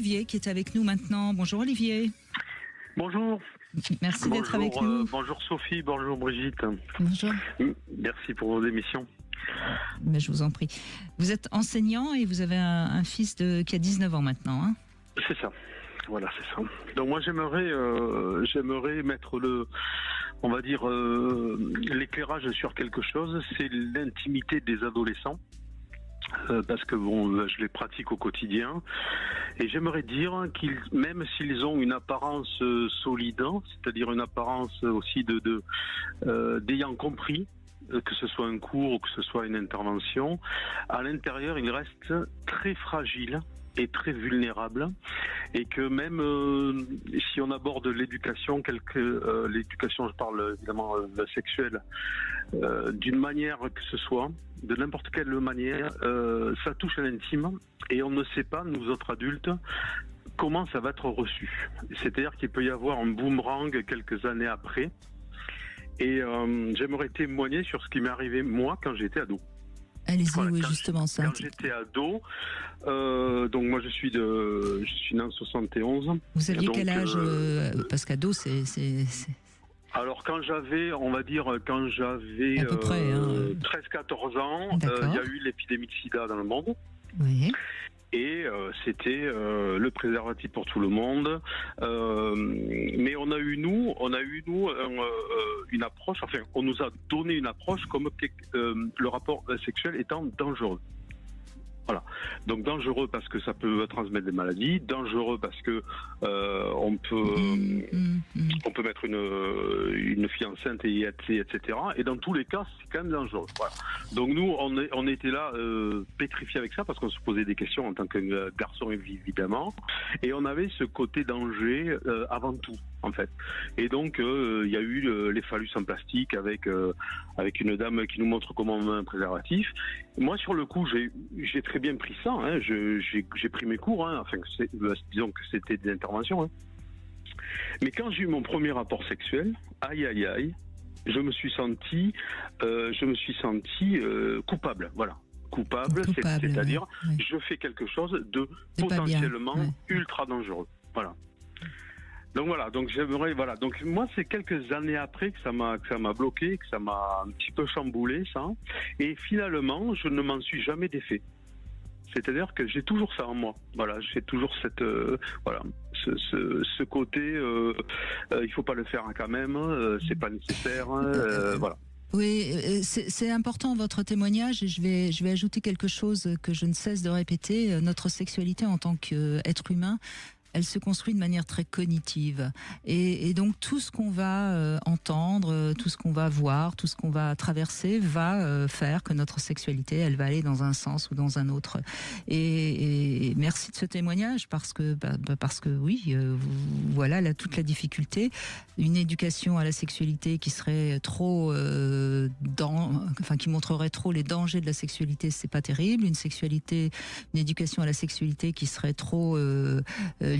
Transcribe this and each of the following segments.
Olivier qui est avec nous maintenant. Bonjour Olivier. Bonjour. Merci d'être avec nous. Bonjour Sophie, bonjour Brigitte. Bonjour. Merci pour vos émissions. Mais je vous en prie. Vous êtes enseignant et vous avez un fils qui a 19 ans maintenant. Hein? C'est ça. Voilà, c'est ça. Donc moi j'aimerais mettre l'éclairage sur quelque chose, c'est l'intimité des adolescents. Parce que je les pratique au quotidien et j'aimerais dire qu'ils, même s'ils ont une apparence solide, c'est-à-dire une apparence aussi d'ayant compris que ce soit un cours ou que ce soit une intervention, à l'intérieur ils restent très fragiles et très vulnérables, et que même si on aborde l'éducation, l'éducation, je parle évidemment sexuelle, d'une manière que ce soit, de n'importe quelle manière, ça touche à l'intime, et on ne sait pas, nous autres adultes, comment ça va être reçu. C'est-à-dire qu'il peut y avoir un boomerang quelques années après, et j'aimerais témoigner sur ce qui m'est arrivé moi quand j'étais ado. Allez-y, voilà, oui, justement ça. Quand j'étais ado, donc moi je suis né en 71. Vous aviez quel âge parce qu'ado c'est... Alors quand j'avais, on va dire, quand j'avais 13-14 ans, il y a eu l'épidémie de sida dans le monde. Oui. Et c'était le préservatif pour tout le monde. Mais on a eu nous une approche. Enfin, on nous a donné une approche comme le rapport sexuel étant dangereux. Voilà. Donc dangereux parce que ça peut transmettre des maladies, dangereux parce que on peut mettre une fille enceinte et etc. Et dans tous les cas, c'est quand même dangereux. Voilà. Donc nous, on était là pétrifiés avec ça parce qu'on se posait des questions en tant que garçon évidemment, et on avait ce côté danger avant tout en fait. Et donc il y a eu les phallus en plastique avec une dame qui nous montre comment on met un préservatif. Moi sur le coup, j'ai très bien pris ça. Hein. J'ai pris mes cours. Hein. Enfin, disons que c'était des interventions. Hein. Mais quand j'ai eu mon premier rapport sexuel, aïe aïe aïe, je me suis senti coupable. Voilà. Coupable, c'est-à-dire je fais quelque chose de potentiellement ultra dangereux. Voilà. Donc voilà, donc j'aimerais, voilà, donc moi c'est quelques années après que ça m'a bloqué, que ça m'a un petit peu chamboulé ça, et finalement je ne m'en suis jamais défait. C'est-à-dire que j'ai toujours ça en moi. Voilà, j'ai toujours cette ce côté il faut pas le faire quand même, c'est pas nécessaire, voilà. Oui, c'est important votre témoignage, et je vais ajouter quelque chose que je ne cesse de répéter. Notre sexualité en tant qu'être humain, elle se construit de manière très cognitive, et donc tout ce qu'on va entendre, tout ce qu'on va voir, tout ce qu'on va traverser va faire que notre sexualité, elle va aller dans un sens ou dans un autre. Et merci de ce témoignage parce que oui, voilà toute la difficulté. Une éducation à la sexualité qui serait trop qui montrerait trop les dangers de la sexualité, c'est pas terrible. Une éducation à la sexualité qui serait trop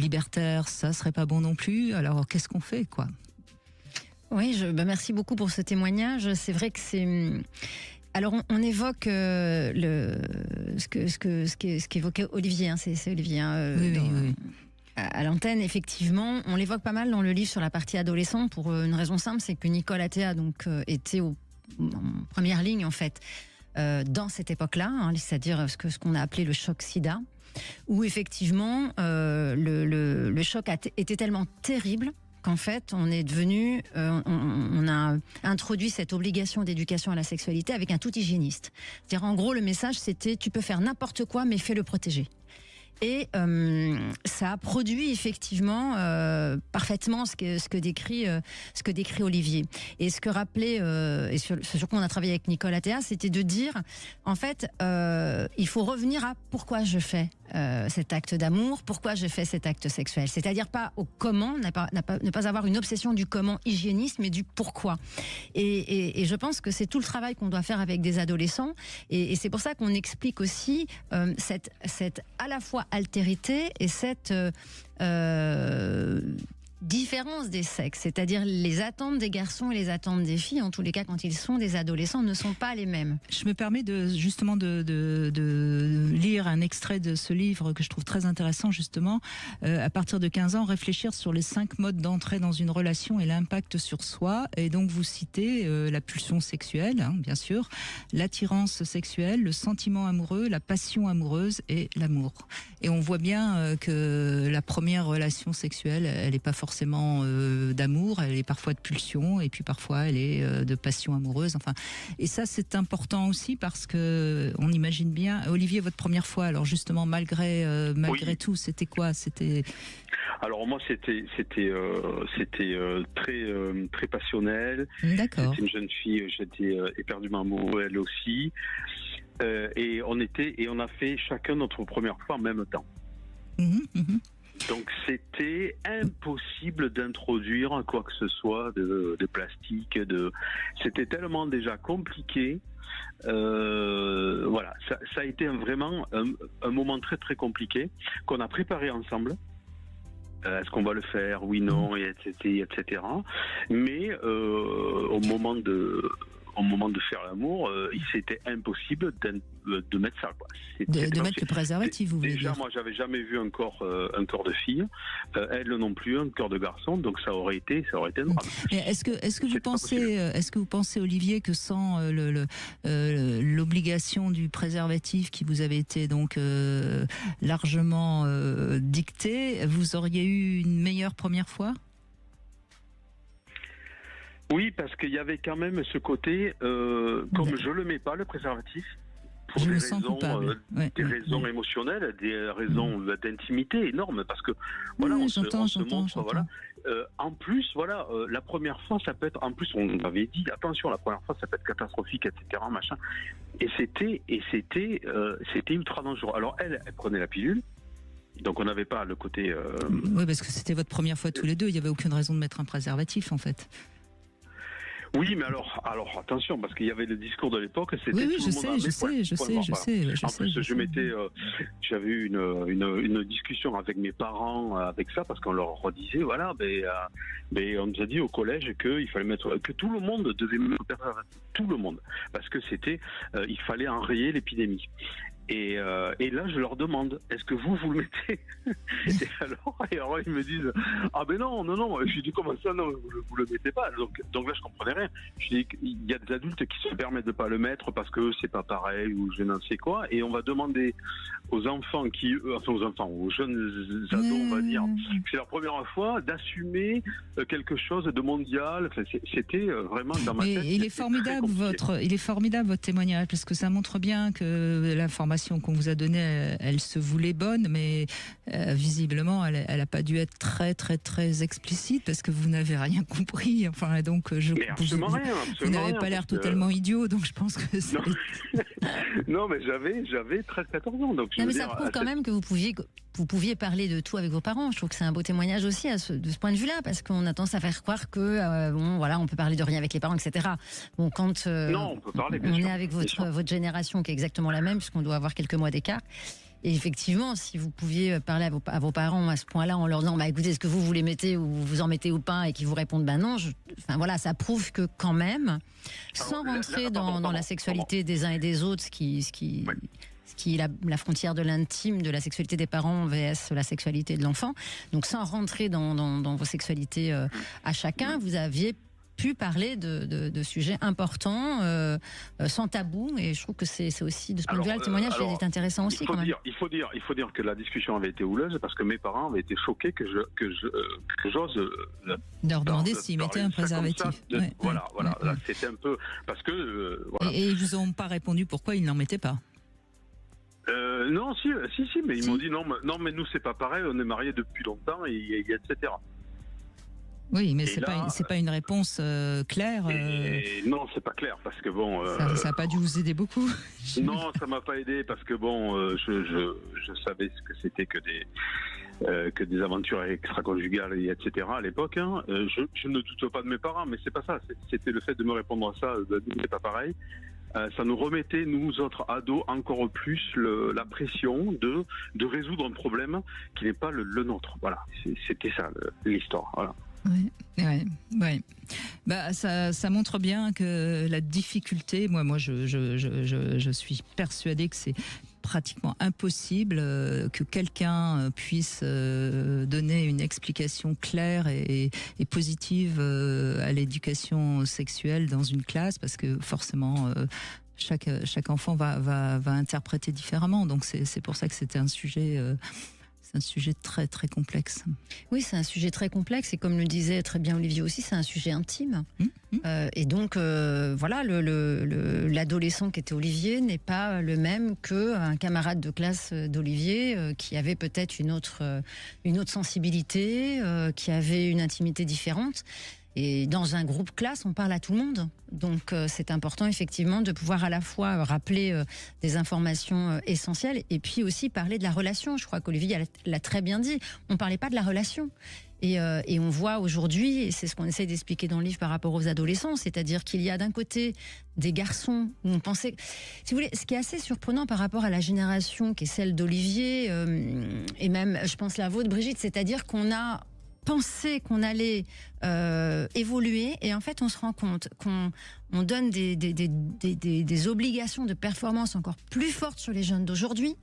libertaire, ça serait pas bon non plus. Alors qu'est-ce qu'on fait, quoi? Oui, merci beaucoup pour ce témoignage. C'est vrai que c'est... Alors on évoque ce qu'évoquait Olivier, hein, c'est Olivier. Oui. À l'antenne, effectivement, on l'évoque pas mal dans le livre sur la partie adolescent pour une raison simple, c'est que Nicole Athéa était en première ligne en fait dans cette époque-là, hein, c'est-à-dire ce qu'on a appelé le choc SIDA, où effectivement le choc était tellement terrible qu'en fait on est devenu, on a introduit cette obligation d'éducation à la sexualité avec un tout hygiéniste. C'est-à-dire en gros le message c'était tu peux faire n'importe quoi mais fais-le protéger. Et ça a produit effectivement parfaitement ce que décrit Olivier. Et ce que rappelait et sur quoi on a travaillé avec Nicole Athéa, c'était de dire en fait il faut revenir à pourquoi je fais cet acte d'amour, pourquoi je fais cet acte sexuel. C'est-à-dire pas au comment, ne pas avoir une obsession du comment hygiéniste, mais du pourquoi. Et je pense que c'est tout le travail qu'on doit faire avec des adolescents. Et c'est pour ça qu'on explique aussi cette à la fois altérité et cette différence des sexes, c'est-à-dire les attentes des garçons et les attentes des filles, en tous les cas quand ils sont des adolescents, ne sont pas les mêmes. Je me permets justement de lire un extrait de ce livre que je trouve très intéressant justement. À partir de 15 ans, réfléchir sur les 5 modes d'entrée dans une relation et l'impact sur soi. Et donc vous citez la pulsion sexuelle, hein, bien sûr, l'attirance sexuelle, le sentiment amoureux, la passion amoureuse et l'amour. Et on voit bien que la première relation sexuelle, elle n'est pas forcément d'amour, elle est parfois de pulsion et puis parfois elle est de passion amoureuse. Enfin, et ça c'est important aussi parce que on imagine bien. Olivier, votre première fois, alors justement malgré Oui. tout, c'était quoi? C'était Alors moi c'était très passionnel. d'accord. C'était une jeune fille, j'étais éperdument amoureux, elle aussi. Et on a fait chacun notre première fois en même temps. Mhm, mhm. Donc c'était impossible d'introduire quoi que ce soit de plastique. C'était tellement déjà compliqué. Voilà, ça a été vraiment un moment très très compliqué qu'on a préparé ensemble. Est-ce qu'on va le faire? Oui, non, et etc. Mais au moment de faire l'amour, c'était impossible de mettre ça, quoi. De mettre le préservatif, vous voulez Déjà, dire? moi, j'avais jamais vu un corps de fille, elle non plus, un corps de garçon, donc ça aurait été un drame. Et est-ce que vous C'est pas pensez, possible. Olivier, que sans l'obligation du préservatif qui vous avait été donc largement dictée, vous auriez eu une meilleure première fois? Oui, parce qu'il y avait quand même ce côté, comme je le mets pas, le préservatif, pour Je des me sens raisons, coupable. Ouais, des ouais, raisons ouais. émotionnelles, des raisons d'intimité énormes, parce que voilà, Oui, on se montre, j'entends. voilà. En plus, voilà, la première fois, ça peut être, en plus, on avait dit, attention, la première fois, ça peut être catastrophique, etc., machin. Et c'était ultra dangereux. Alors elle prenait la pilule, donc on n'avait pas le côté. Oui, parce que c'était votre première fois tous les deux. Il n'y avait aucune raison de mettre un préservatif, en fait. Oui, mais alors attention, parce qu'il y avait le discours de l'époque, c'était Oui, tout le monde à mes poils. En plus, j'avais eu une discussion avec mes parents avec ça, parce qu'on leur redisait, voilà, mais on nous a dit au collège qu'il fallait mettre, que tout le monde devait mettre tout le monde, parce que il fallait enrayer l'épidémie. Et là, je leur demande, est-ce que vous le mettez? et alors, ils me disent, ah ben non. Je dis, comment ça, non, vous le mettez pas? Donc là, je comprenais rien. Je dis, il y a des adultes qui se permettent de pas le mettre parce que c'est pas pareil ou je n'en sais quoi. Et on va demander aux enfants aux jeunes ados, on va dire, c'est leur première fois d'assumer quelque chose de mondial. Enfin, c'était vraiment dans ma tête. Il est formidable votre témoignage, parce que ça montre bien que l'information qu'on vous a donnée, elle se voulait bonne, mais visiblement, elle n'a pas dû être très très très explicite, parce que vous n'avez rien compris. Enfin, donc vous n'avez pas l'air totalement idiot, donc je pense que c'est... Non, mais j'avais 13-14 ans, donc Non, mais ça prouve quand même que vous pouviez parler de tout avec vos parents. Je trouve que c'est un beau témoignage aussi de ce point de vue-là, parce qu'on a tendance à faire croire que on peut parler de rien avec les parents, etc. Bon, quand non, on peut parler, bien on sûr, est avec votre génération qui est exactement la même, puisqu'on doit avoir quelques mois d'écart. Et effectivement, si vous pouviez parler à vos parents à ce point-là en leur disant, écoutez, est-ce que vous les mettez ou vous en mettez ou pas, et qu'ils vous répondent, non, voilà, ça prouve que quand même, sans rentrer dans la sexualité des uns et des autres, ce qui est la frontière de l'intime, de la sexualité des parents vs la sexualité de l'enfant. Donc sans rentrer dans vos sexualités à chacun, vous aviez pu parler de sujets importants, sans tabou, et je trouve que c'est aussi, de ce point de vue-là, le témoignage est intéressant aussi. Il faut dire que la discussion avait été houleuse, parce que mes parents avaient été choqués que j'ose leur demander s'ils mettaient un préservatif. Voilà, c'était un peu, parce que voilà. Et ils vous ont pas répondu pourquoi ils n'en mettaient pas? Non, si, mais ils m'ont dit non, mais nous c'est pas pareil, on est mariés depuis longtemps, et etc. Oui, mais c'est pas une réponse claire. Non, c'est pas clair, parce que bon. Ça n'a pas dû vous aider beaucoup. Non, ça m'a pas aidé, parce que bon, je savais ce que c'était que des aventures extra-conjugales, etc. à l'époque. Hein. Je ne doute pas de mes parents, mais c'est pas ça. C'était le fait de me répondre à ça, c'est pas pareil. ça nous remettait, nous autres ados, encore plus la pression de résoudre un problème qui n'est pas le nôtre. Voilà, c'était ça l'histoire. Voilà. Oui, ouais, ouais. Bah, ça montre bien que la difficulté, moi je suis persuadée que c'est pratiquement impossible que quelqu'un puisse donner une explication claire et positive à l'éducation sexuelle dans une classe, parce que forcément chaque enfant va interpréter différemment. Donc c'est pour ça que c'était un sujet... c'est un sujet très très complexe. Oui, c'est un sujet très complexe et comme le disait très bien Olivier aussi, c'est un sujet intime. Et donc voilà, l'adolescent qui était Olivier n'est pas le même qu'un camarade de classe d'Olivier qui avait peut-être une autre sensibilité, qui avait une intimité différente. Et dans un groupe classe, on parle à tout le monde. Donc c'est important effectivement de pouvoir à la fois rappeler des informations essentielles et puis aussi parler de la relation. Je crois qu'Olivier l'a très bien dit, on ne parlait pas de la relation. Et on voit aujourd'hui, et c'est ce qu'on essaie d'expliquer dans le livre par rapport aux adolescents, c'est-à-dire qu'il y a d'un côté des garçons où on pensait... Si vous voulez, ce qui est assez surprenant par rapport à la génération qui est celle d'Olivier, et même je pense la vôtre Brigitte, c'est-à-dire qu'on a pensé qu'on allait évoluer et en fait on se rend compte qu'on donne des obligations de performance encore plus fortes sur les jeunes d'aujourd'hui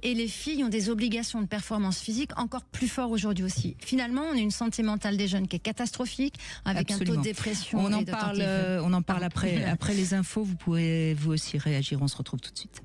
et les filles ont des obligations de performance physique encore plus fortes aujourd'hui aussi. Finalement, on a une santé mentale des jeunes qui est catastrophique avec Absolument. Un taux de dépression. On en parle après les infos, vous pourrez vous aussi réagir, on se retrouve tout de suite.